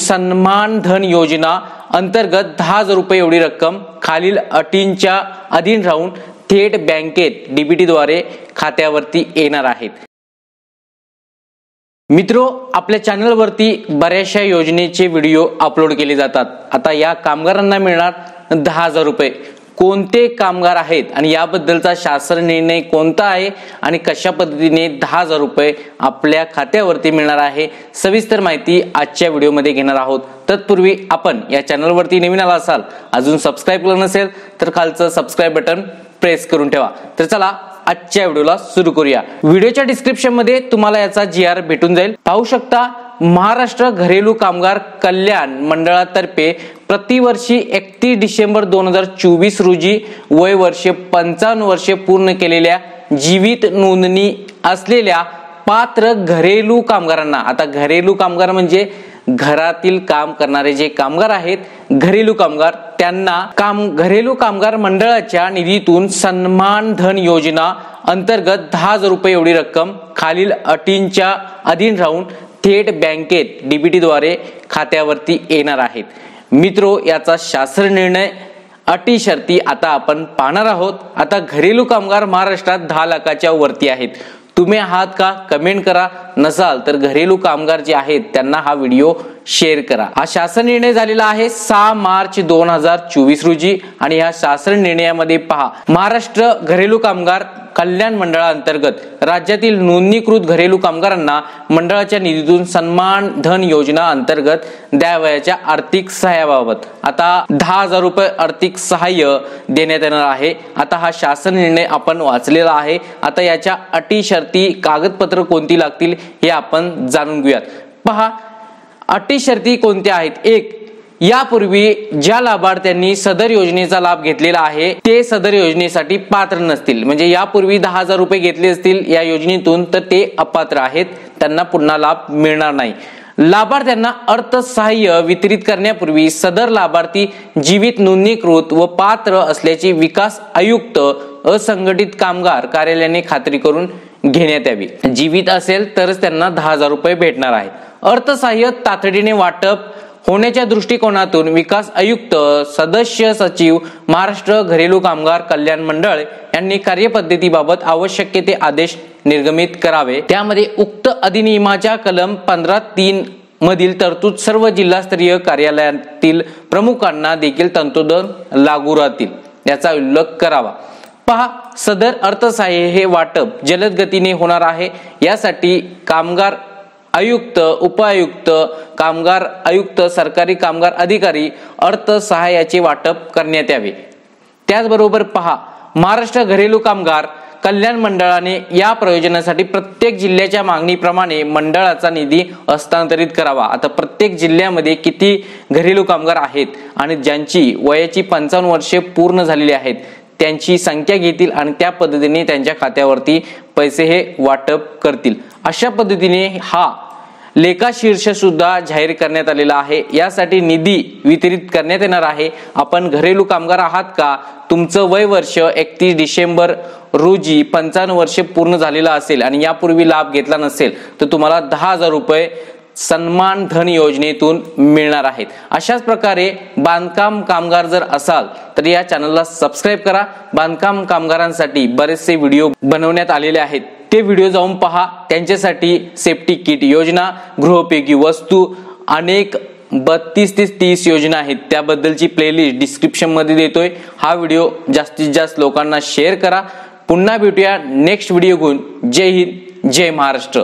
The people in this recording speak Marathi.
सन्मान धन योजना अंतर्गत 10,000 रुपये एवढी रक्कम खालील अटींच्या अधीन राहून थेट बँकेत डीबीटी द्वारे खात्यावरती येणार आहेत। मित्रो, आपल्या चॅनलवरती बऱ्याचशा योजनेचे व्हिडिओ अपलोड केले जातात। आता या कामगारांना मिळणार 10,000 रुपये। कोणते कामगार आहेत आणि याबद्दलचा शासन निर्णय कोणता आहे आणि कशा पद्धतीने 10,000 रुपये आपल्या खात्यावरती मिळणार आहे, सविस्तर माहिती आजच्या व्हिडिओमध्ये घेणार आहोत। तत्पूर्वी आपण या चॅनलवरती नवीन आला असाल, अजून सबस्क्राइब केलं नसेल तर खालचं सबस्क्राइब बटन प्रेस करून ठेवा। तर चला आजच्या व्हिडिओला सुरू करूया। व्हिडिओच्या डिस्क्रिप्शन मध्ये तुम्हाला याचा GR भेटून जाईल। पाहू शकता, महाराष्ट्र घरेलू कामगार कल्याण मंडळातर्फे प्रतिवर्षी 31 डिसेंबर 2024 रोजी वय वर्ष 55 वर्षे पूर्ण केलेल्या जीवित नोंदणी असलेल्या पात्र घरेलू कामगारांना, आता घरेलू कामगार म्हणजे घरातील काम करणारे जे कामगार आहेत, घरेलू कामगार, त्यांना घरेलू कामगार मंडळाच्या निधीतून सन्मान धन योजना अंतर्गत 10,000 रुपये एवढी रक्कम खालील अटींच्या अधीन राहून थेट बँकेत डीबीटी द्वारे खात्यावरती येणार आहेत। मित्रो, याचा शासन निर्णय, अटी शर्ती आता आपण पाहणार आहोत। आता घरेलू कामगार महाराष्ट्रात 10 लाखाच्या वरती आहेत। तुम्ही आहात का? कमेंट करा। नसाल तर घरेलू कामगार जे आहेत त्यांना हा व्हिडिओ शेअर करा। हा शासन निर्णय झालेला आहे 6 मार्च 2024 रोजी आणि या शासन निर्णयामध्ये पहा, महाराष्ट्र घरेलू कामगार कल्याण मंडळाअंतर्गत राज्यातील नोंदणीकृत घरेलू कामगारांना मंडळाच्या निधीतून सन्मान धन योजना अंतर्गत द्यावयाच्या आर्थिक सहाय्याबाबत आता 10,000 रुपये आर्थिक सहाय्य देण्यात येणार आहे। आता हा शासन निर्णय आपण वाचलेला आहे। आता याच्या अटी शर्ती, कागदपत्र कोणती लागतील हे आपण जाणून घेऊयात। पहा, अटी शर्ती कोणत्या आहेत। 1, यापूर्वी ज्या लाभार्थ्यांनी सदर योजनेचा लाभ घेतलेला आहे ते सदर योजनेसाठी पात्र नसतील, म्हणजे यापूर्वी 10,000 रुपये घेतले असतील या योजनेतून तर ते अपात्र आहेत, त्यांना पुन्हा लाभ मिळणार नाही। लाभार्थ्यांना अर्थसहाय्य वितरित करण्यापूर्वी सदर लाभार्थी जीवित नोंदणीकृत व पात्र असल्याची विकास आयुक्त असंघटित कामगार कार्यालयाने खात्री करून घेण्यात यावी। जीवित असेल तरच त्यांना 10,000 रुपये भेटणार आहे। अर्थसहाय्य तातडीने वाटप होण्याच्या दृष्टिकोनातून विकास आयुक्त, सदस्य सचिव, महाराष्ट्र घरेलू कामगार कल्याण मंडळ यांनी कार्यपद्धतीबाबत आवश्यक ते आदेश निर्गमित करावे। त्यामध्ये उक्त अधिनियमाच्या कलम 15(3) मधील तरतूद सर्व जिल्हास्तरीय कार्यालयातील प्रमुखांना देखील तंतोतंत लागू राहतील याचा उल्लेख करावा। पहा, सदर अर्थसहाय्य हे वाटप जलद गतीने होणार आहे। यासाठी कामगार आयुक्त, उपायुक्त, कामगार आयुक्त, सरकारी कामगार अधिकारी अर्थसहाय्याचे वाटप करण्यात यावे। त्याचबरोबर पहा, महाराष्ट्र घरेलू कामगार कल्याण मंडळाने या प्रयोजनासाठी प्रत्येक जिल्ह्याच्या मागणीप्रमाणे मंडळाचा निधी हस्तांतरित करावा। आता प्रत्येक जिल्ह्यामध्ये किती घरेलू कामगार आहेत आणि ज्यांची वयाची 55 वर्षे पूर्ण झालेली आहेत त्यांची संख्या घेतील आणि त्या पद्धतीने त्यांच्या खात्यावरती पैसे हे वाटप करतील। अशा पद्धतीने हा लेखाशीर्ष सुद्धा जाहीर करण्यात आलेला आहे। यासाठी निधी वितरित करण्यात येणार आहे। आपण घरेलू कामगार आहात का? तुमचं वय वर्ष 31 डिसेंबर रोजी 55 वर्षे पूर्ण झालेला असेल आणि यापूर्वी लाभ घेतला नसेल तर तुम्हाला 10,000 रुपये सन्मान धन योजनेतून मिळणार आहेत। अशाच प्रकारे बांधकाम कामगार जर असाल तर या चॅनलला सबस्क्राइब करा। बांधकाम कामगारांसाठी बरेचसे व्हिडिओ बनवण्यात आलेले आहेत, ते व्हिडिओ जाऊन पहा। त्यांच्यासाठी सेफ्टी किट योजना, गृहोपयोगी वस्तू, अनेक 32 ते 30 योजना आहेत, त्याबद्दलची प्लेलिस्ट डिस्क्रिप्शन मध्ये देतोय। हा व्हिडिओ जास्तीत जास्त लोकांना शेअर करा। पुन्हा भेटूया नेक्स्ट व्हिडिओ घेऊन। जय हिंद, जय महाराष्ट्र।